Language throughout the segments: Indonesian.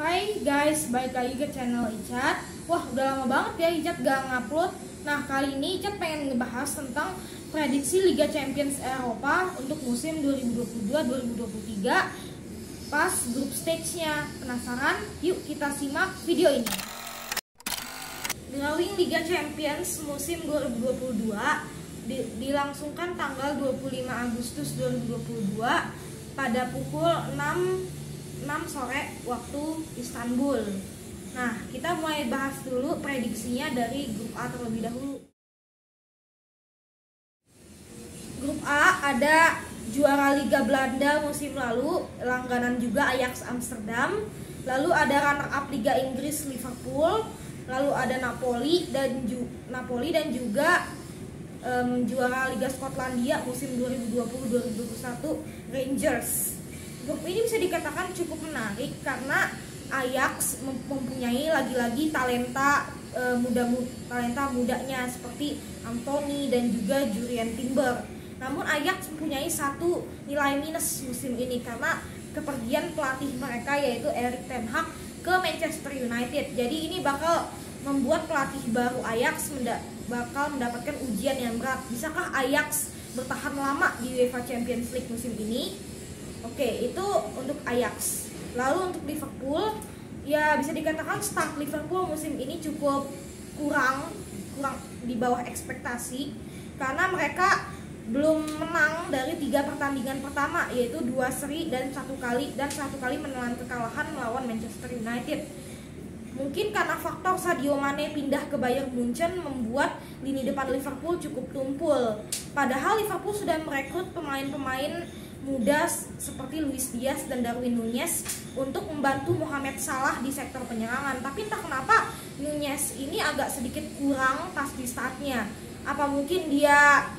Hai guys, balik lagi ke channel Icat. Wah, udah lama banget ya Icat gak ngupload. Nah, kali ini Icat pengen ngebahas tentang prediksi Liga Champions Eropa untuk musim 2022-2023 pas grup stage-nya. Penasaran? Yuk kita simak video ini. Drawing Liga Champions musim 2022 dilangsungkan tanggal 25 Agustus 2022 pada pukul 6 sore waktu Istanbul. Nah, kita mulai bahas dulu prediksinya dari grup A terlebih dahulu. Grup A ada juara Liga Belanda musim lalu, langganan juga Ajax Amsterdam. Lalu ada runner up Liga Inggris Liverpool. Lalu ada Napoli dan juga juara Liga Skotlandia musim 2020-2021 Rangers. Grup ini bisa dikatakan cukup menarik karena Ajax mempunyai lagi-lagi talenta mudanya seperti Anthony dan juga Jurrien Timber. Namun Ajax mempunyai satu nilai minus musim ini karena kepergian pelatih mereka yaitu Erik ten Hag ke Manchester United. Jadi ini bakal membuat pelatih baru Ajax bakal mendapatkan ujian yang berat. Bisakah Ajax bertahan lama di UEFA Champions League musim ini? Oke, itu untuk Ajax. Lalu untuk Liverpool, ya bisa dikatakan start Liverpool musim ini cukup kurang di bawah ekspektasi karena mereka belum menang dari 3 pertandingan pertama, yaitu 2 seri dan satu kali menelan kekalahan melawan Manchester United. Mungkin karena faktor Sadio Mane pindah ke Bayern Munchen membuat lini depan Liverpool cukup tumpul. Padahal Liverpool sudah merekrut pemain-pemain muda seperti Luis Diaz dan Darwin Núñez untuk membantu Mohamed Salah di sektor penyerangan. Tapi entah kenapa Núñez ini agak sedikit kurang pas di startnya. Apa mungkin dia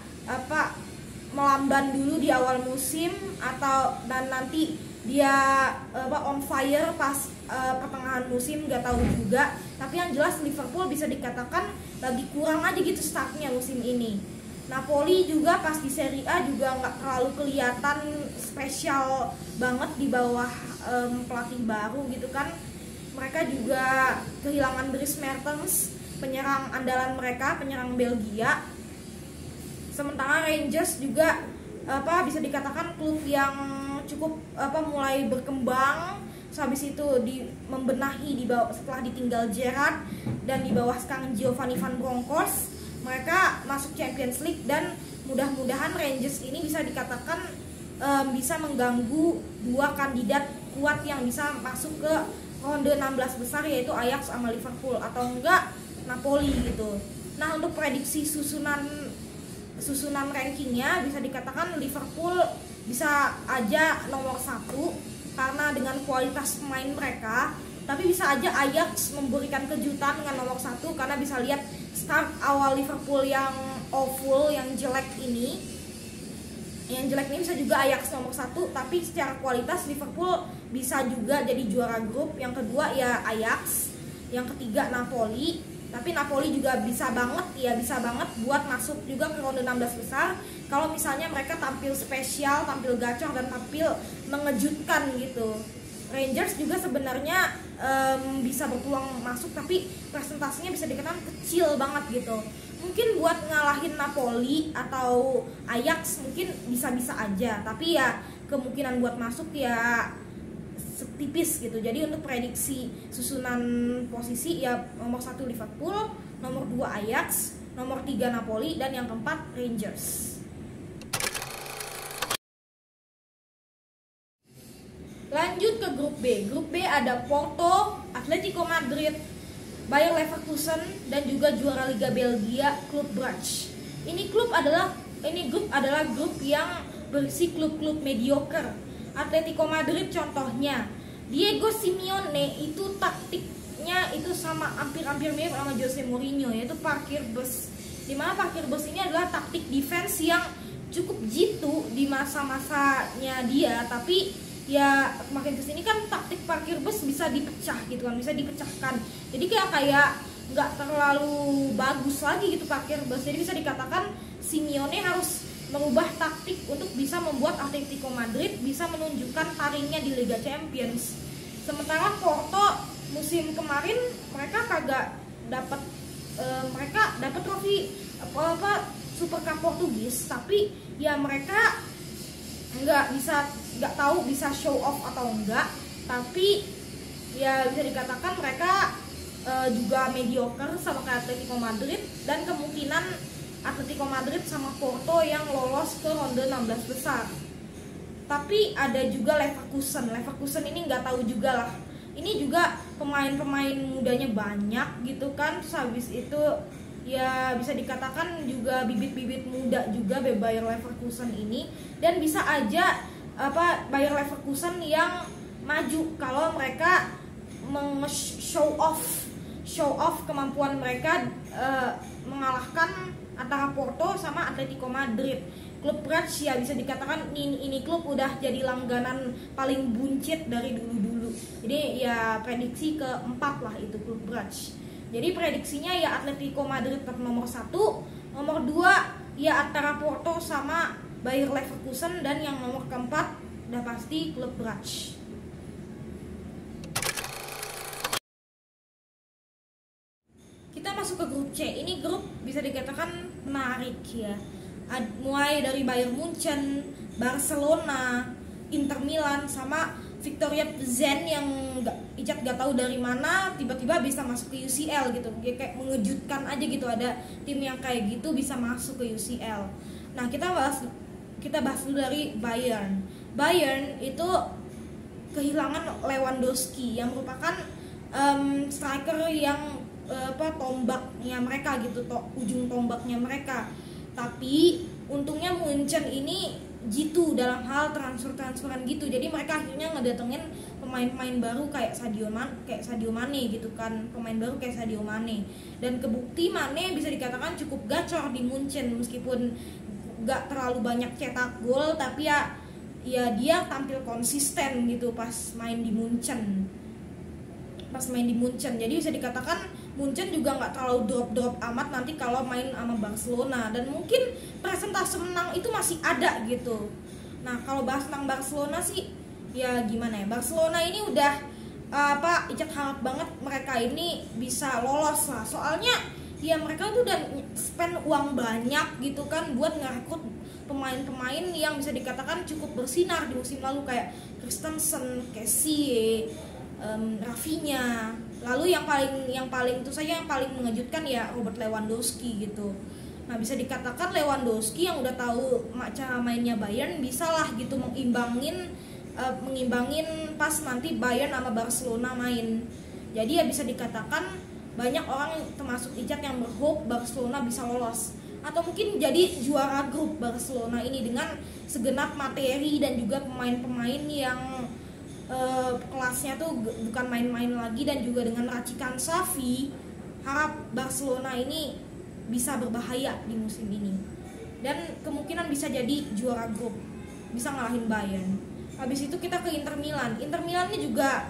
melamban dulu di awal musim dan nanti dia on fire pas pertengahan musim, nggak tahu juga. Tapi yang jelas Liverpool bisa dikatakan lagi kurang aja gitu startnya musim ini. Napoli juga pas di Serie A juga nggak terlalu kelihatan spesial banget di bawah pelatih baru gitu kan. Mereka juga kehilangan Dries Mertens, penyerang andalan mereka, penyerang Belgia. Sementara Rangers juga bisa dikatakan klub yang cukup mulai berkembang. Habis itu membenahi setelah ditinggal Gerrard dan di bawah sekarang Giovanni Van Bronckhorst. Mereka masuk Champions League dan mudah-mudahan Rangers ini bisa dikatakan bisa mengganggu 2 kandidat kuat yang bisa masuk ke ronde 16 besar, yaitu Ajax sama Liverpool atau enggak Napoli gitu. Nah, untuk prediksi susunan rankingnya bisa dikatakan Liverpool bisa aja nomor 1 karena dengan kualitas pemain mereka. Tapi bisa aja Ajax memberikan kejutan dengan nomor 1 karena bisa lihat start awal Liverpool yang awful, yang jelek ini. Yang jelek ini bisa juga Ajax nomor 1, tapi secara kualitas Liverpool bisa juga jadi juara grup. Yang kedua ya Ajax, yang ketiga Napoli. Tapi Napoli juga bisa banget buat masuk juga ke ronde 16 besar kalau misalnya mereka tampil spesial, tampil gacor dan tampil mengejutkan gitu. Rangers juga sebenarnya bisa berpeluang masuk, tapi presentasinya bisa dikatakan kecil banget gitu. Mungkin buat ngalahin Napoli atau Ajax mungkin bisa-bisa aja, tapi ya kemungkinan buat masuk ya tipis gitu. Jadi untuk prediksi susunan posisi ya nomor 1 Liverpool, nomor 2 Ajax, nomor 3 Napoli, dan yang keempat Rangers. Lanjut ke grup B. Grup B ada Porto, Atletico Madrid, Bayer Leverkusen, dan juga juara Liga Belgia klub Brugge. Ini grup adalah grup yang berisi klub-klub mediocre. Atletico Madrid contohnya, Diego Simeone itu taktiknya itu hampir mirip sama Jose Mourinho, yaitu parkir bus. Dimana parkir bus ini adalah taktik defense yang cukup jitu di masa-masanya dia, tapi ya makin kesini kan taktik parkir bus bisa dipecah gitu kan, bisa dipecahkan. Jadi kayak nggak terlalu bagus lagi gitu parkir bus. Jadi bisa dikatakan Simeone harus mengubah taktik untuk bisa membuat Atletico Madrid bisa menunjukkan taringnya di Liga Champions. Sementara Porto musim kemarin mereka kagak dapat mereka dapat trofi apa Super Cup Portugis, tapi ya mereka nggak tahu bisa show off atau enggak, tapi ya bisa dikatakan mereka juga mediocre sama kayak Atletico Madrid, dan kemungkinan Atletico Madrid sama Porto yang lolos ke ronde 16 besar. Tapi ada juga Leverkusen ini nggak tahu juga lah. Ini juga pemain-pemain mudanya banyak gitu kan. Terus habis itu ya bisa dikatakan juga bibit-bibit muda juga Bayer Leverkusen ini, dan bisa aja Bayer Leverkusen yang maju kalau mereka show off kemampuan mereka mengalahkan antara Porto sama Atletico Madrid. Klub Brugge ya bisa dikatakan ini klub udah jadi langganan paling buncit dari dulu-dulu. Jadi ya prediksi keempat lah itu klub Brugge. Jadi prediksinya ya Atletico Madrid tetap nomor 1, nomor 2 ya antara Porto sama Bayer Leverkusen, dan yang nomor keempat udah pasti klub Brugge. Kita masuk ke grup C. Ini grup bisa dikatakan menarik ya. Mulai dari Bayern Munchen, Barcelona, Inter Milan, sama Victoria Plzen yang Icat gak tahu dari mana tiba-tiba bisa masuk ke UCL gitu. Kayak mengejutkan aja gitu, ada tim yang kayak gitu bisa masuk ke UCL. Nah, kita bahas dulu dari Bayern. Bayern itu kehilangan Lewandowski yang merupakan striker yang tombaknya mereka gitu, ujung tombaknya mereka. Tapi untungnya Munchen ini jitu dalam hal transferan gitu. Jadi mereka akhirnya ngedatengin pemain-pemain baru kayak Sadio Mane gitu kan, pemain baru kayak Sadio Mane. Dan kebukti Mane bisa dikatakan cukup gacor di Munchen, meskipun gak terlalu banyak cetak gol, tapi ya dia tampil konsisten gitu pas main di Munchen. Jadi bisa dikatakan Munchen juga nggak terlalu drop amat nanti kalau main sama Barcelona, dan mungkin presentase menang itu masih ada gitu. Nah, kalau bahas tentang Barcelona sih ya gimana ya, Barcelona ini udah Icat harap banget mereka ini bisa lolos lah, soalnya ya mereka tuh udah spend uang banyak gitu kan buat ngerekrut pemain-pemain yang bisa dikatakan cukup bersinar di musim lalu, kayak Christensen, Kessie, Rafinha. Lalu yang paling itu saja yang paling mengejutkan ya Robert Lewandowski gitu. Nah, bisa dikatakan Lewandowski yang udah tahu cara mainnya Bayern bisa lah gitu mengimbangin pas nanti Bayern sama Barcelona main. Jadi ya bisa dikatakan banyak orang termasuk Icat yang berhope Barcelona bisa lolos, atau mungkin jadi juara grup Barcelona ini dengan segenap materi dan juga pemain-pemain yang kelasnya tuh bukan main-main lagi, dan juga dengan racikan Xavi, harap Barcelona ini bisa berbahaya di musim ini dan kemungkinan bisa jadi juara grup, bisa ngalahin Bayern. Habis itu kita ke Inter Milan. Inter Milan ini juga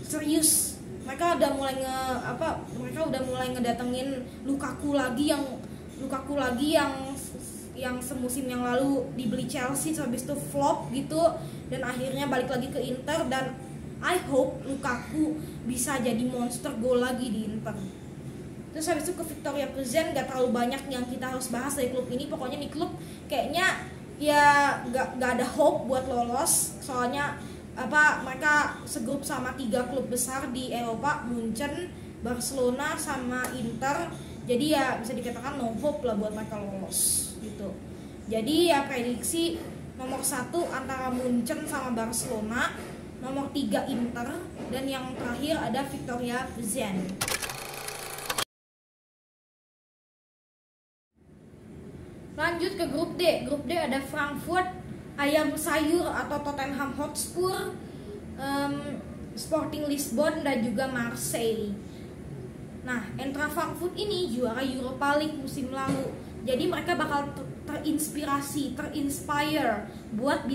serius. Mereka udah mulai ngedatengin Lukaku lagi yang semusim yang lalu dibeli Chelsea, habis itu flop gitu, dan akhirnya balik lagi ke Inter, dan I hope Lukaku bisa jadi monster gol lagi di Inter. Terus habis itu ke Victoria Plzen, gak terlalu banyak yang kita harus bahas dari klub ini. Pokoknya nih klub kayaknya ya gak ada hope buat lolos, soalnya mereka segrup sama 3 klub besar di Eropa, Munchen, Barcelona, sama Inter. Jadi ya bisa dikatakan no hope lah buat mereka lolos gitu. Jadi ya prediksi nomor 1 antara Munchen sama Barcelona, nomor 3 Inter, dan yang terakhir ada Victoria Plzen. Lanjut ke grup D. Grup D ada Frankfurt, Ayam Sayur atau Tottenham Hotspur, Sporting Lisbon, dan juga Marseille. Nah, Eintracht Frankfurt ini juara Europa League musim lalu. Jadi mereka bakal terinspire buat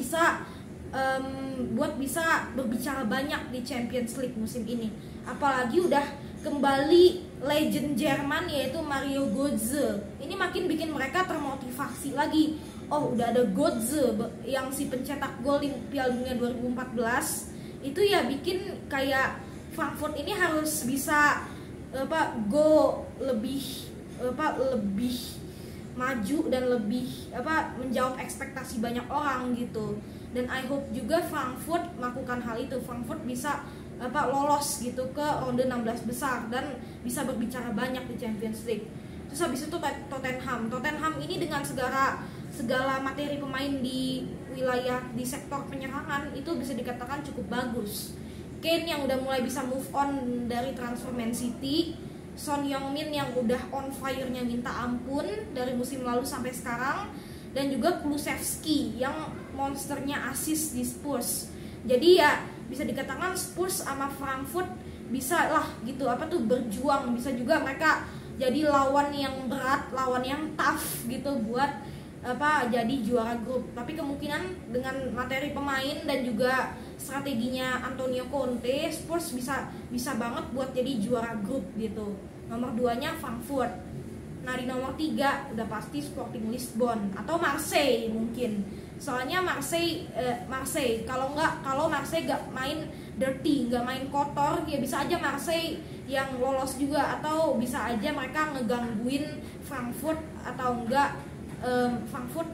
bisa berbicara banyak di Champions League musim ini. Apalagi udah kembali legend Jerman yaitu Mario Götze. Ini makin bikin mereka termotivasi lagi. Oh, udah ada Götze yang si pencetak gol di Piala Dunia 2014 itu ya bikin kayak Frankfurt ini harus bisa go lebih lebih maju dan lebih menjawab ekspektasi banyak orang gitu. Dan I hope juga Frankfurt melakukan hal itu. Frankfurt bisa lolos gitu ke ronde 16 besar dan bisa berbicara banyak di Champions League. Terus habis itu Tottenham ini dengan segala materi pemain di wilayah di sektor penyerangan itu bisa dikatakan cukup bagus. Kane yang udah mulai bisa move on dari transfer Man City, Son Heung-min yang udah on fire-nya minta ampun dari musim lalu sampai sekarang, dan juga Kulusevski yang monsternya assist di Spurs. Jadi ya bisa dikatakan Spurs sama Frankfurt bisa lah gitu berjuang, bisa juga mereka jadi lawan yang berat, lawan yang tough gitu buat jadi juara grup. Tapi kemungkinan dengan materi pemain dan juga strateginya Antonio Conte, Spurs bisa banget buat jadi juara grup gitu. Nomor 2-nya Frankfurt. Nah di nomor 3 udah pasti Sporting Lisbon atau Marseille mungkin. Soalnya Marseille kalau Marseille gak main dirty, gak main kotor, ya bisa aja Marseille yang lolos juga, atau bisa aja mereka ngegangguin Frankfurt atau enggak Frankfurt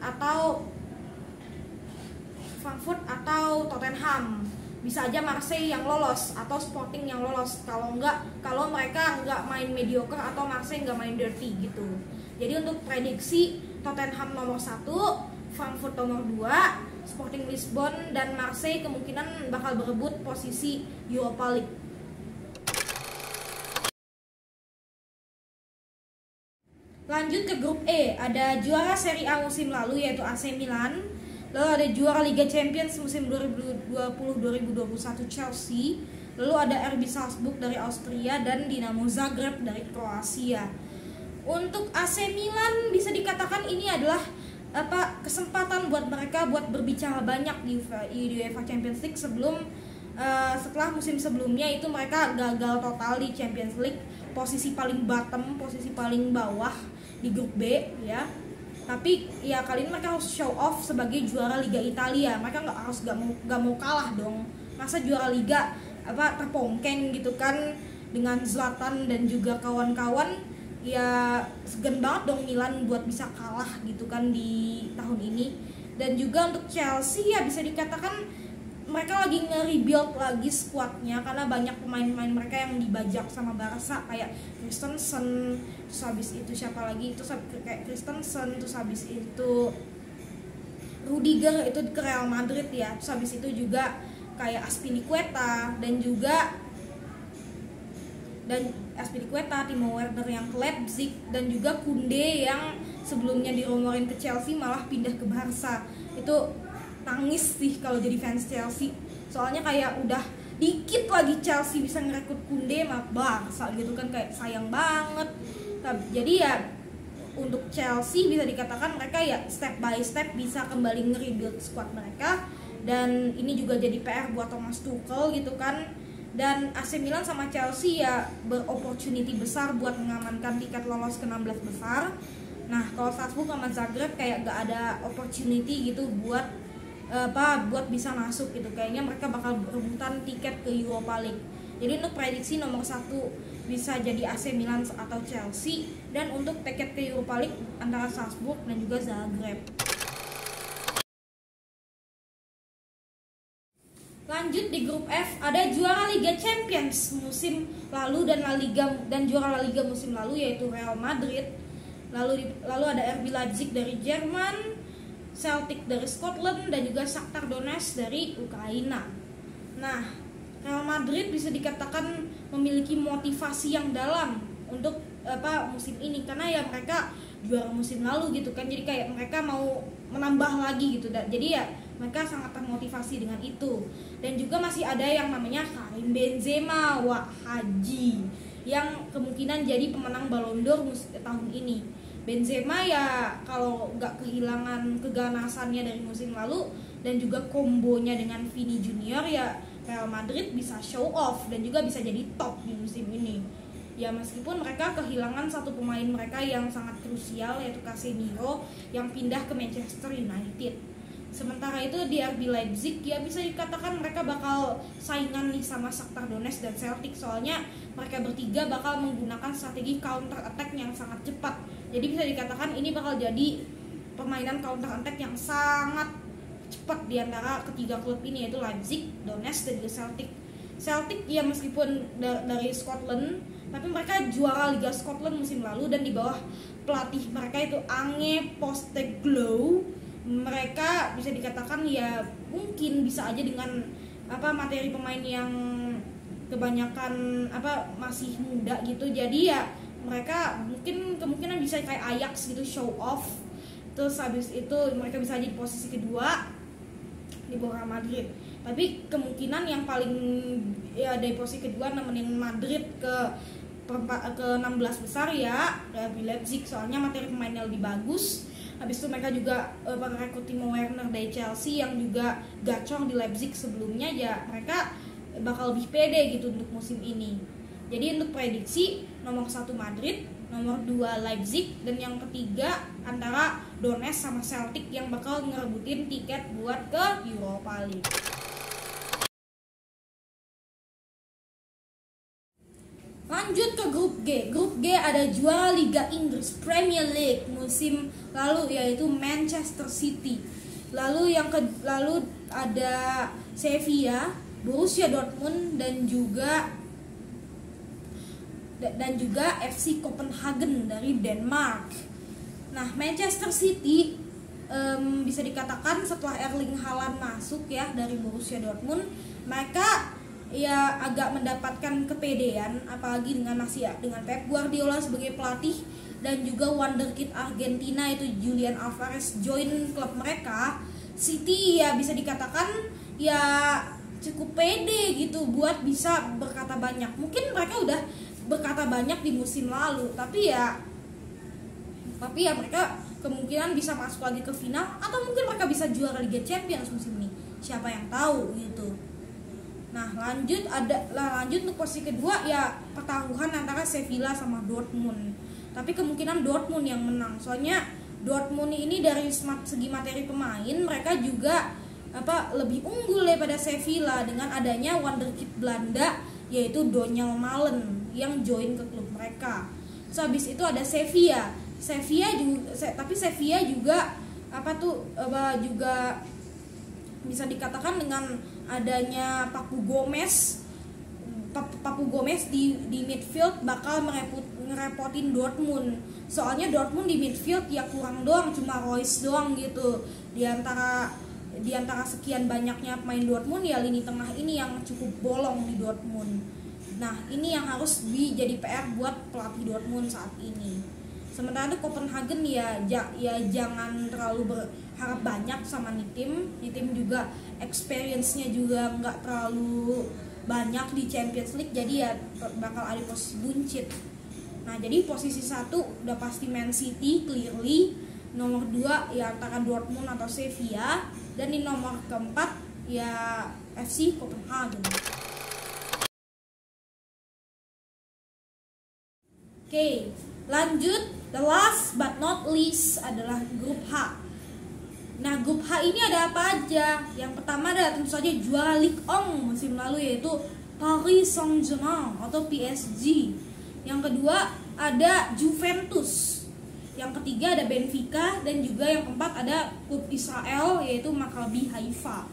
atau Tottenham. Bisa aja Marseille yang lolos atau Sporting yang lolos. Kalau mereka nggak main mediocre atau Marseille nggak main dirty gitu. Jadi untuk prediksi Tottenham nomor 1, Frankfurt nomor 2, Sporting Lisbon dan Marseille kemungkinan bakal berebut posisi Europa League. Lanjut ke grup E, ada juara Serie A musim lalu yaitu AC Milan. Lalu ada juara Liga Champions musim 2020-2021 Chelsea. Lalu ada RB Salzburg dari Austria dan Dinamo Zagreb dari Kroasia. Untuk AC Milan bisa dikatakan ini adalah kesempatan buat mereka buat berbicara banyak di UEFA Champions League setelah musim sebelumnya itu mereka gagal total di Champions League, posisi paling bottom, posisi paling bawah di grup B ya. Tapi ya kali ini mereka harus show off sebagai juara Liga Italia. Mereka gak mau kalah dong. Masa juara Liga terpongkeng gitu kan dengan Zlatan dan juga kawan-kawan. Ya segan banget dong Milan buat bisa kalah gitu kan di tahun ini. Dan juga untuk Chelsea ya bisa dikatakan mereka lagi nge-rebuild lagi skuadnya karena banyak pemain-pemain mereka yang dibajak sama Barca kayak Christensen, terus habis itu siapa lagi itu kayak Christensen, terus habis itu Rudiger itu ke Real Madrid ya, terus habis itu juga kayak Azpilicueta Timo Werner yang ke Leipzig, dan juga Koundé yang sebelumnya dirumorin ke Chelsea malah pindah ke Barca. Itu nangis sih kalau jadi fans Chelsea, soalnya kayak udah dikit lagi Chelsea bisa ngerekrut Koundé mah Barca gitu kan, kayak sayang banget. Jadi ya untuk Chelsea bisa dikatakan mereka ya step by step bisa kembali nge-rebuild squad mereka, dan ini juga jadi PR buat Thomas Tuchel gitu kan. Dan AC Milan sama Chelsea ya beropportunity besar buat mengamankan tiket lolos ke 16 besar. Nah kalau Salzburg sama Zagreb kayak gak ada opportunity gitu buat bisa masuk gitu. Kayaknya mereka bakal berebutan tiket ke Europa League. Jadi untuk prediksi nomor 1 bisa jadi AC Milan atau Chelsea, dan untuk tiket ke Europa League antara Salzburg dan juga Zagreb. Lanjut di grup F ada juara Liga Champions musim lalu dan juara La Liga musim lalu yaitu Real Madrid. Lalu ada RB Leipzig dari Jerman, Celtic dari Scotland, dan juga Shakhtar Donetsk dari Ukraina. Nah, Real Madrid bisa dikatakan memiliki motivasi yang dalam untuk musim ini karena ya mereka juara musim lalu gitu kan. Jadi kayak mereka mau menambah lagi gitu. Jadi ya mereka sangat termotivasi dengan itu. Dan juga masih ada yang namanya Karim Benzema Haji yang kemungkinan jadi pemenang Ballon d'Or tahun ini. Benzema ya kalau nggak kehilangan keganasannya dari musim lalu dan juga kombonya dengan Vini Junior, ya Real Madrid bisa show off dan juga bisa jadi top di musim ini. Ya meskipun mereka kehilangan satu pemain mereka yang sangat krusial yaitu Casemiro yang pindah ke Manchester United. Sementara itu di RB Leipzig ya bisa dikatakan mereka bakal saingan nih sama Shakhtar Donetsk dan Celtic, soalnya mereka bertiga bakal menggunakan strategi counter attack yang sangat cepat. Jadi bisa dikatakan ini bakal jadi permainan counter attack yang sangat cepat di antara ketiga klub ini, yaitu Leipzig, Donetsk dan juga Celtic. Celtic ya meskipun dari Scotland, tapi mereka juara Liga Scotland musim lalu dan di bawah pelatih mereka itu Ange Postecoglou. Mereka bisa dikatakan ya mungkin bisa aja dengan materi pemain yang kebanyakan masih muda gitu, jadi ya mereka mungkin kemungkinan bisa kayak Ajax gitu, show off. Terus habis itu mereka bisa jadi posisi kedua di bawah Madrid. Tapi kemungkinan yang paling ya dari posisi kedua nemenin Madrid ke 16 besar ya RB Leipzig, soalnya materi pemainnya lebih bagus. Habis itu mereka juga merekrut Timo Werner dari Chelsea yang juga gacor di Leipzig sebelumnya, ya mereka bakal lebih pede gitu untuk musim ini. Jadi untuk prediksi nomor 1 Madrid, nomor 2 Leipzig, dan yang ketiga antara Donetsk sama Celtic yang bakal ngerebutin tiket buat ke Europa League. Lanjut ke grup G. Grup G ada juara Liga Inggris Premier League musim lalu yaitu Manchester City. Lalu ada Sevilla, Borussia Dortmund dan juga FC Copenhagen dari Denmark. Nah, Manchester City bisa dikatakan setelah Erling Haaland masuk ya dari Borussia Dortmund, mereka ya agak mendapatkan kepedean, apalagi dengan Pep Guardiola sebagai pelatih dan juga wonderkid Argentina itu Julian Alvarez join klub mereka. City ya bisa dikatakan ya cukup pede gitu buat bisa berkata banyak. Mungkin mereka udah berkata banyak di musim lalu, tapi ya mereka kemungkinan bisa masuk lagi ke final atau mungkin mereka bisa juara Liga Champions musim ini. Siapa yang tahu gitu. Nah, lanjut untuk posisi kedua ya pertaruhan antara Sevilla sama Dortmund. Tapi kemungkinan Dortmund yang menang. Soalnya Dortmund ini dari segi materi pemain mereka juga lebih unggul daripada Sevilla dengan adanya wonderkid Belanda yaitu Donyell Malen yang join ke klub mereka. So, habis itu ada Sevilla. Tapi Sevilla juga juga bisa dikatakan dengan adanya Papu Gomez di midfield bakal ngerepotin Dortmund. Soalnya Dortmund di midfield ya kurang doang, cuma Royce doang gitu. Di antara sekian banyaknya pemain Dortmund ya lini tengah ini yang cukup bolong di Dortmund. Nah, ini yang harus jadi PR buat pelatih Dortmund saat ini. Sementara itu Copenhagen ya jangan terlalu berharap banyak sama nih tim. Di tim juga experience-nya juga nggak terlalu banyak di Champions League, jadi ya bakal ada posisi buncit. Nah, jadi posisi 1 udah pasti Man City clearly, nomor 2 ya antara Dortmund atau Sevilla, dan di nomor keempat ya FC Copenhagen. Oke, lanjut, the last but not least adalah grup H. Nah, grup H ini ada apa aja? Yang pertama ada tentu saja juara Ligue 1 musim lalu yaitu Paris Saint-Germain atau PSG. Yang kedua ada Juventus. Yang ketiga ada Benfica dan juga yang keempat ada klub Israel yaitu Maccabi Haifa.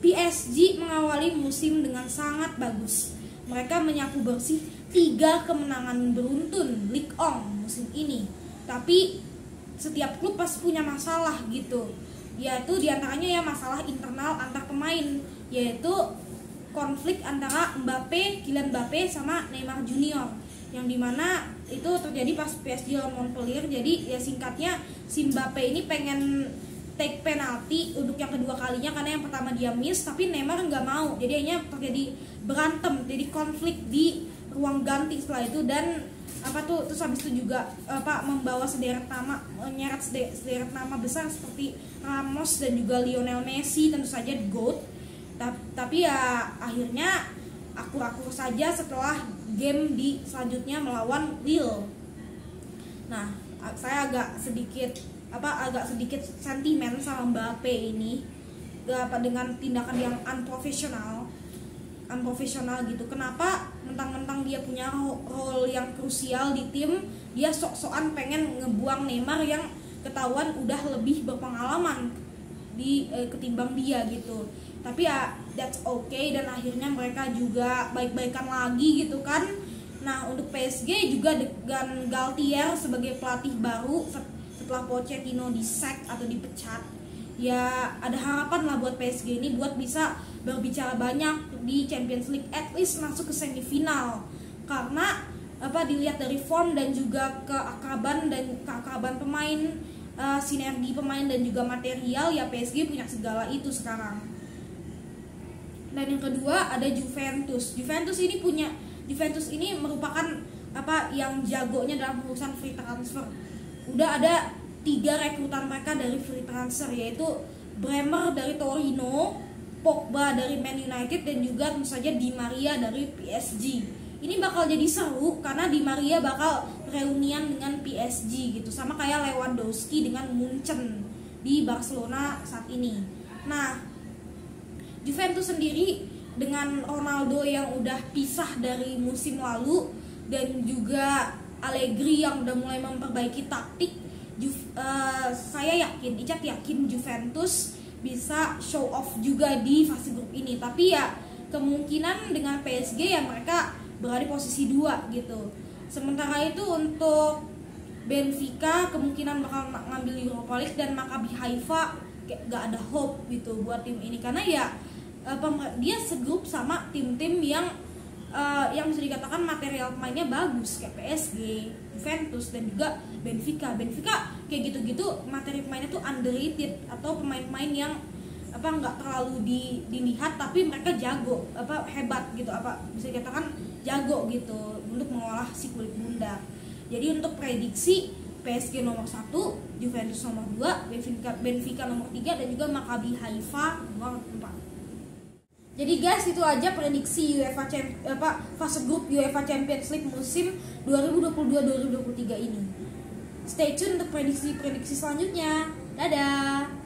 PSG mengawali musim dengan sangat bagus. Mereka menyapu bersih 3 kemenangan beruntun Ligue 1 musim ini. Tapi setiap klub pasti punya masalah gitu. Yaitu diantaranya ya masalah internal antar pemain, yaitu konflik antara Kylian Mbappe sama Neymar Junior, yang dimana itu terjadi pas PSG lawan Montpellier. Jadi ya singkatnya si Mbappe ini pengen take penalti untuk yang kedua kalinya karena yang pertama dia miss, tapi Neymar nggak mau. Jadi akhirnya terjadi berantem, jadi konflik di ruang ganti setelah itu. Dan terus habis itu juga membawa menyeret sederet nama besar seperti Ramos dan juga Lionel Messi, tentu saja GOAT. Tapi ya akhirnya akur-akur saja setelah game di selanjutnya melawan Lille. Nah, saya agak sedikit agak sedikit sentimen sama Mbappe ini dengan tindakan yang unprofesional gitu. Kenapa mentang-mentang dia punya role yang krusial di tim, dia sok-sokan pengen ngebuang Neymar yang ketahuan udah lebih berpengalaman ketimbang dia gitu. Tapi ya that's okay, dan akhirnya mereka juga baik-baikan lagi gitu kan. Nah, untuk PSG juga dengan Galtier sebagai pelatih baru setelah Pochettino di-sack atau dipecat, ya ada harapan lah buat PSG ini buat bisa berbicara banyak di Champions League, at least masuk ke semifinal. Karena dilihat dari form dan juga keakraban pemain, sinergi pemain dan juga material, ya PSG punya segala itu sekarang. Dan yang kedua ada Juventus. Juventus ini merupakan yang jagonya dalam urusan free transfer. Udah ada 3 rekrutan mereka dari free transfer, yaitu Bremer dari Torino, Pogba dari Man United, dan juga tentu saja Di Maria dari PSG. Ini bakal jadi seru karena Di Maria bakal reunian dengan PSG gitu, sama kayak Lewandowski dengan Munchen di Barcelona saat ini. Nah, Juventus sendiri dengan Ronaldo yang udah pisah dari musim lalu dan juga Allegri yang udah mulai memperbaiki taktik, saya yakin Juventus bisa show off juga di fase grup ini. Tapi ya kemungkinan dengan PSG ya mereka berada di posisi 2 gitu. Sementara itu untuk Benfica kemungkinan bakal ngambil Europa League, dan Maccabi Haifa gak ada hope gitu buat tim ini, karena ya dia segrup sama tim-tim yang bisa dikatakan material pemainnya bagus kayak PSG, Juventus, dan juga Benfica kayak gitu-gitu. Materi pemainnya tuh underrated atau pemain-pemain yang nggak terlalu dilihat, tapi mereka jago, hebat gitu, bisa dikatakan jago gitu untuk mengolah si kulit bundar. Jadi untuk prediksi, PSG nomor 1, Juventus nomor 2, Benfica nomor 3, dan juga Maccabi Haifa nomor 4. Jadi guys, itu aja prediksi fase grup UEFA Champions League musim 2022-2023 ini. Stay tune untuk prediksi selanjutnya. Dadah.